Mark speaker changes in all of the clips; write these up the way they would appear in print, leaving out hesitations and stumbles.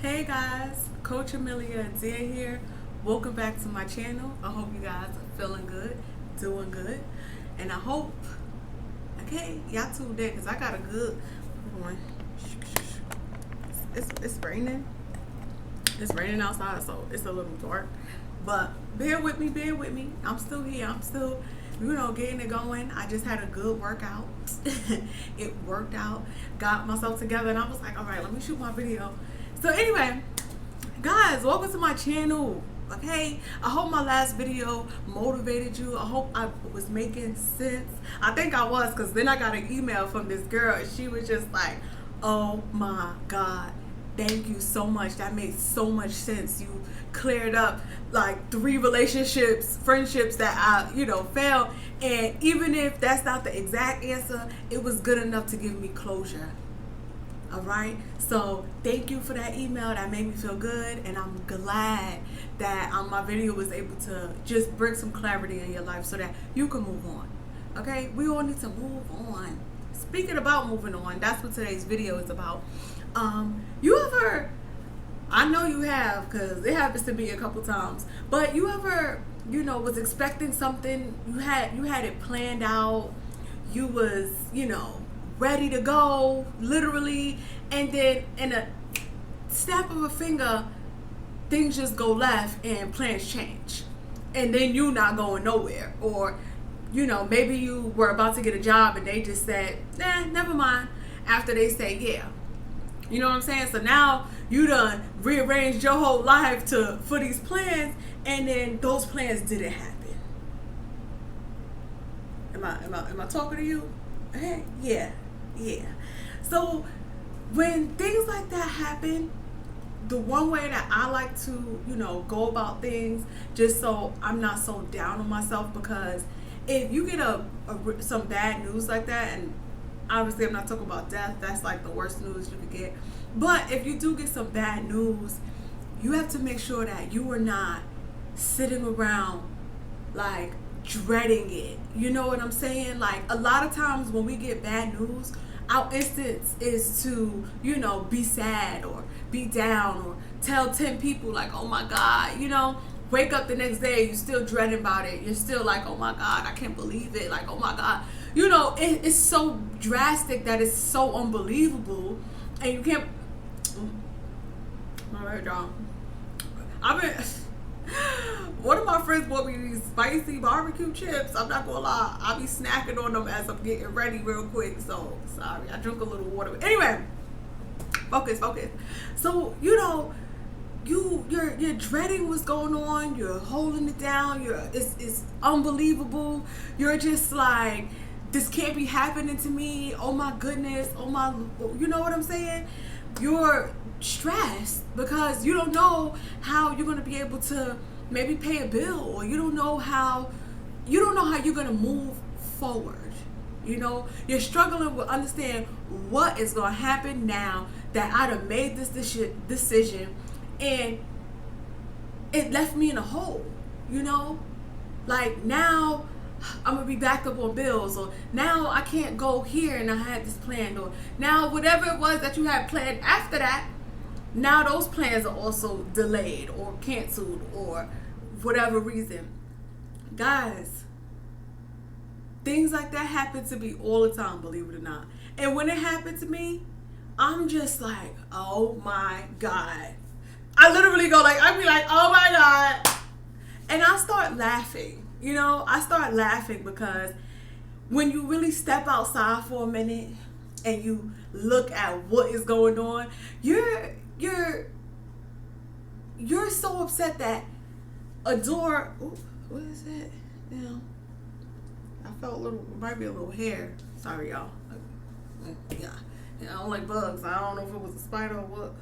Speaker 1: Hey guys, Coach Amelia Adair here. Welcome back to my channel. I hope you guys are feeling good, doing good, and I hope, okay, y'all tuned in because I got a good one. It's raining. It's raining outside, so it's a little dark. But bear with me, bear with me. I'm still here. I'm still, getting it going. I just had a good workout. It worked out. Got myself together, and I was like, all right, let me shoot my video. So anyway, guys, welcome to my channel. Okay, I hope my last video motivated you. I hope I was making sense. I think I was, because then I got an email from this girl and she was just like, oh my God, thank you so much. That made so much sense. You cleared up like 3 relationships, friendships that I, failed. And even if that's not the exact answer, it was good enough to give me closure. All right, so thank you for that email. That made me feel good, and I'm glad that my video was able to just bring some clarity in your life so that you can move on. Okay, we all need to move on. Speaking about moving on, that's what today's video is about. You ever, I know you have, because it happens to me a couple times, but you ever, was expecting something, you had it planned out, you was, ready to go, literally, and then in a snap of a finger, things just go left and plans change. And then you not going nowhere. Or, maybe you were about to get a job and they just said, nah, never mind, after they say yeah. You know what I'm saying? So now you done rearranged your whole life for these plans, and then those plans didn't happen. Am I talking to you? Hey, yeah. So when things like that happen, the one way that I like to, go about things, just so I'm not so down on myself, because if you get some bad news like that, and obviously I'm not talking about death, that's like the worst news you could get, but if you do get some bad news, you have to make sure that you are not sitting around like dreading it. You know what I'm saying? Like, a lot of times when we get bad news, our instance is to, be sad or be down or tell 10 people like, oh my God, wake up the next day, you're still dreading about it. You're still like, oh my God, I can't believe it. Like, oh my God. It's so drastic that it's so unbelievable. And you can't, all right, y'all. One of my friends bought me these spicy barbecue chips. I'm not gonna lie, I'll be snacking on them as I'm getting ready real quick. So sorry, I drink a little water. Anyway, focus. So you're dreading what's going on. You're holding it down. It's unbelievable. You're just like, this can't be happening to me. Oh my goodness. Oh my, you know what I'm saying? You're stressed because you don't know how you're gonna be able to maybe pay a bill, or you don't know how you're gonna move forward. You're struggling with understand what is gonna happen now that I'd have made this decision, and it left me in a hole. Like, now I'm gonna be backed up on bills, or now I can't go here and I had this planned, or now whatever it was that you had planned after that, now those plans are also delayed or canceled or whatever reason. Guys, things like that happen to me all the time, believe it or not. And when it happened to me, I'm just like, oh my God. I literally go like, I'd be like, oh my God. And I start laughing. I start laughing because when you really step outside for a minute and you look at what is going on, you're so upset that a door, what is that? I felt might be a little hair. Sorry, y'all. Yeah, I don't like bugs. I don't know if it was a spider or what.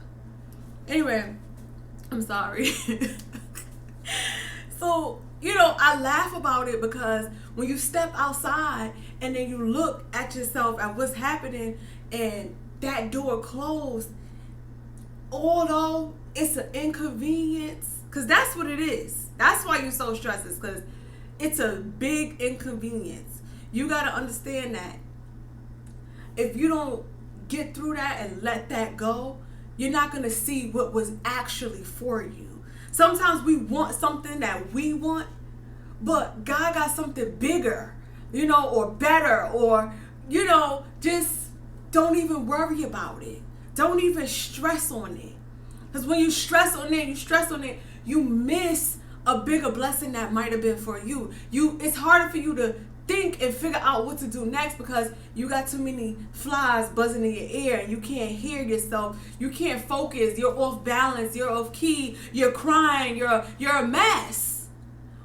Speaker 1: Anyway, I'm sorry. So, I laugh about it because when you step outside and then you look at yourself at what's happening and that door closed, although it's an inconvenience, because that's what it is. That's why you're so stressed, is because it's a big inconvenience. You got to understand that if you don't get through that and let that go, you're not going to see what was actually for you. Sometimes we want something that we want, but God got something bigger, or better, or, just don't even worry about it. Don't even stress on it. Because when you stress on it, you miss a bigger blessing that might have been for you. It's harder for you to think and figure out what to do next because you got too many flies buzzing in your ear and you can't hear yourself. You can't focus. You're off balance. You're off key. You're crying. You're a mess.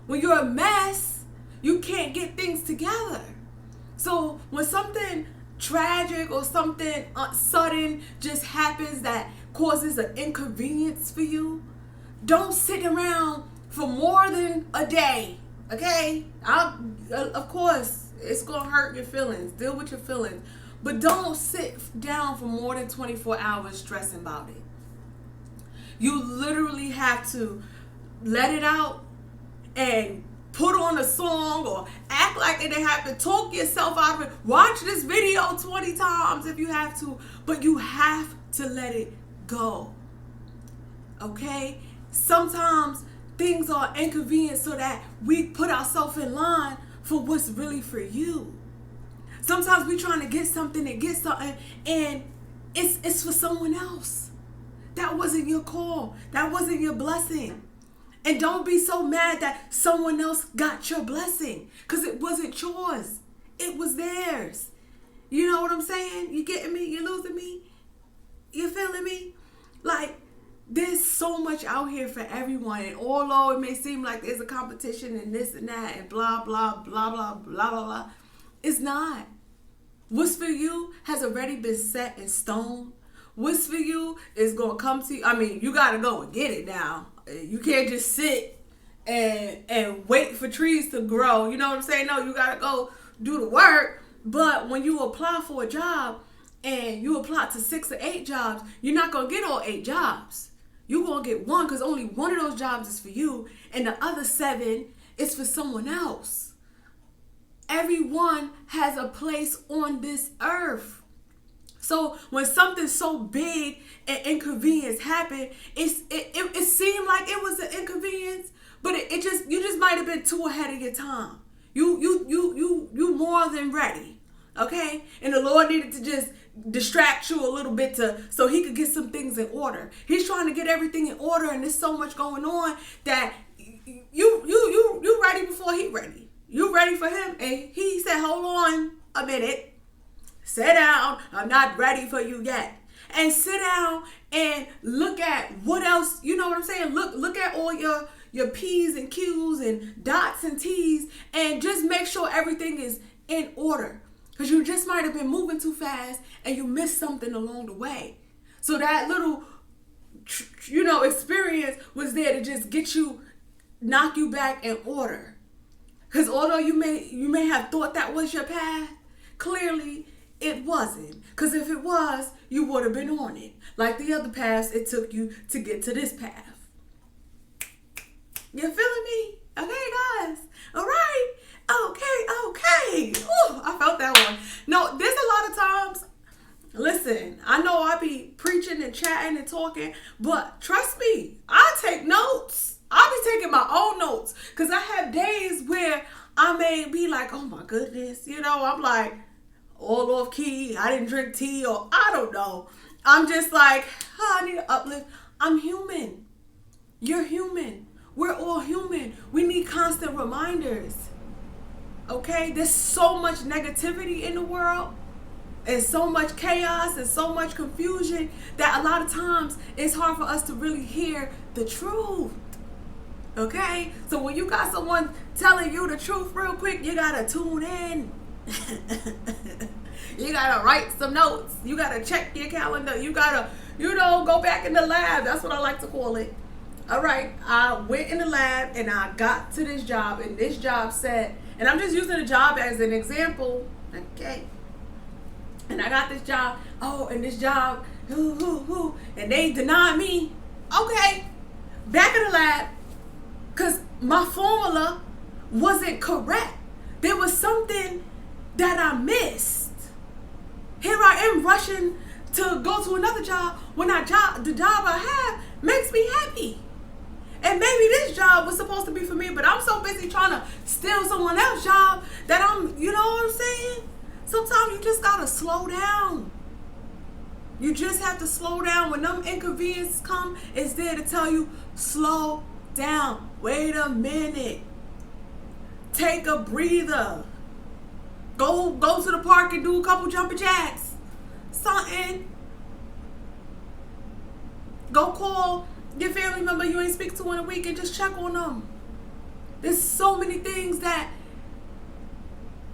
Speaker 1: When you're a mess, you can't get things together. So when something tragic or something sudden just happens that causes an inconvenience for you, don't sit around for more than a day. Okay? Of course, it's going to hurt your feelings. Deal with your feelings. But don't sit down for more than 24 hours stressing about it. You literally have to let it out and put on a song or act like it didn't happen. Talk yourself out of it. Watch this video 20 times if you have to. But you have to let it go. Okay? Sometimes things are inconvenient so that we put ourselves in line for what's really for you. Sometimes we're trying to get something and it's for someone else. That wasn't your call. That wasn't your blessing. And don't be so mad that someone else got your blessing because it wasn't yours. It was theirs. You know what I'm saying? You getting me? You losing me? You feeling me? Like, there's so much out here for everyone. And although it may seem like there's a competition and this and that and blah, blah, blah, blah, blah, blah, blah, it's not. What's for you has already been set in stone. What's for you is going to come to you. I mean, you got to go and get it now. You can't just sit and wait for trees to grow. You know what I'm saying? No, you got to go do the work. But when you apply for a job and you apply to 6 or 8 jobs, you're not going to get all 8 jobs. You're going to get one because only one of those jobs is for you and the other 7 is for someone else. Everyone has a place on this earth. So when something so big and inconvenience happened, it seemed like it was an inconvenience, but you just might have been too ahead of your time. You more than ready, okay? And the Lord needed to just distract you a little bit so he could get some things in order. He's trying to get everything in order, and there's so much going on that you ready before he ready. You ready for him, and he said, "Hold on a minute, sit down. I'm not ready for you yet." And sit down and look at what else. You know what I'm saying? Look at all your P's and Q's and dots and T's, and just make sure everything is in order. Because you just might have been moving too fast and you missed something along the way. So that little, experience was there to just knock you back in order. Because although you may have thought that was your path, clearly it wasn't. Because if it was, you would have been on it. Like the other paths it took you to get to this path. You feeling me? Okay, guys. All right. Okay. Ooh, I felt that one. No, there's a lot of times, listen, I know I be preaching and chatting and talking, but trust me, I take notes. I be taking my own notes because I have days where I may be like, oh my goodness, I'm like all off key. I didn't drink tea or I don't know. I'm just like, I need an uplift. I'm human. You're human. We're all human. We need constant reminders. Okay, there's so much negativity in the world and so much chaos and so much confusion that a lot of times it's hard for us to really hear the truth. Okay, so when you got someone telling you the truth real quick, you gotta tune in. You gotta write some notes. You gotta check your calendar. You gotta, go back in the lab. That's what I like to call it. All right, I went in the lab and I got to this job, and this job said, and I'm just using the job as an example, okay? And I got this job, and this job, and they denied me. Okay, back in the lab, because my formula wasn't correct. There was something that I missed. Here I am rushing to go to another job when the job I have makes me happy. And maybe this job was supposed to be for me, but I'm so busy trying to steal someone else's job that you know what I'm saying? Sometimes you just gotta slow down. You just have to slow down. When them inconveniences come, it's there to tell you, slow down. Wait a minute. Take a breather. Go to the park and do a couple jumping jacks. Something. Go call your family member you ain't speak to in a week and just check on them. There's so many things that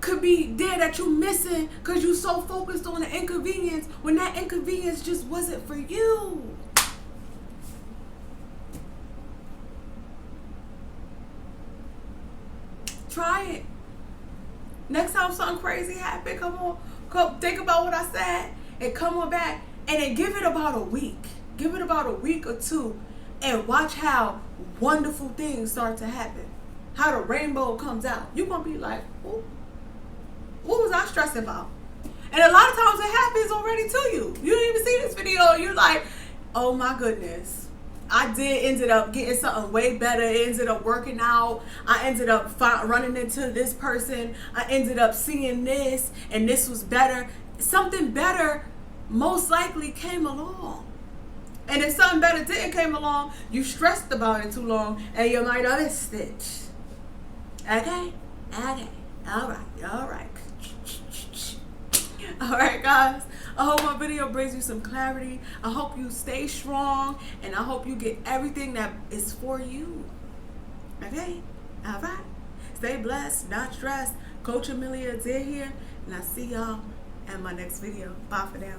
Speaker 1: could be there that you're missing because you're so focused on the inconvenience when that inconvenience just wasn't for you. Try it. Next time something crazy happens, come think about what I said and come on back and then give it about a week. Give it about a week or two and watch how wonderful things start to happen. How the rainbow comes out. You're going to be like, oh, what was I stressing about? And a lot of times it happens already to you. You didn't even see this video. You're like, oh my goodness. I ended up getting something way better. It ended up working out. I ended up running into this person. I ended up seeing this and this was better. Something better most likely came along. And if something better didn't came along, you stressed about it too long and you might have missed it. Okay? All right. All right, guys. I hope my video brings you some clarity. I hope you stay strong, and I hope you get everything that is for you. Okay? All right. Stay blessed, not stressed. Coach Amelia Adair here, and I'll see y'all in my next video. Bye for now.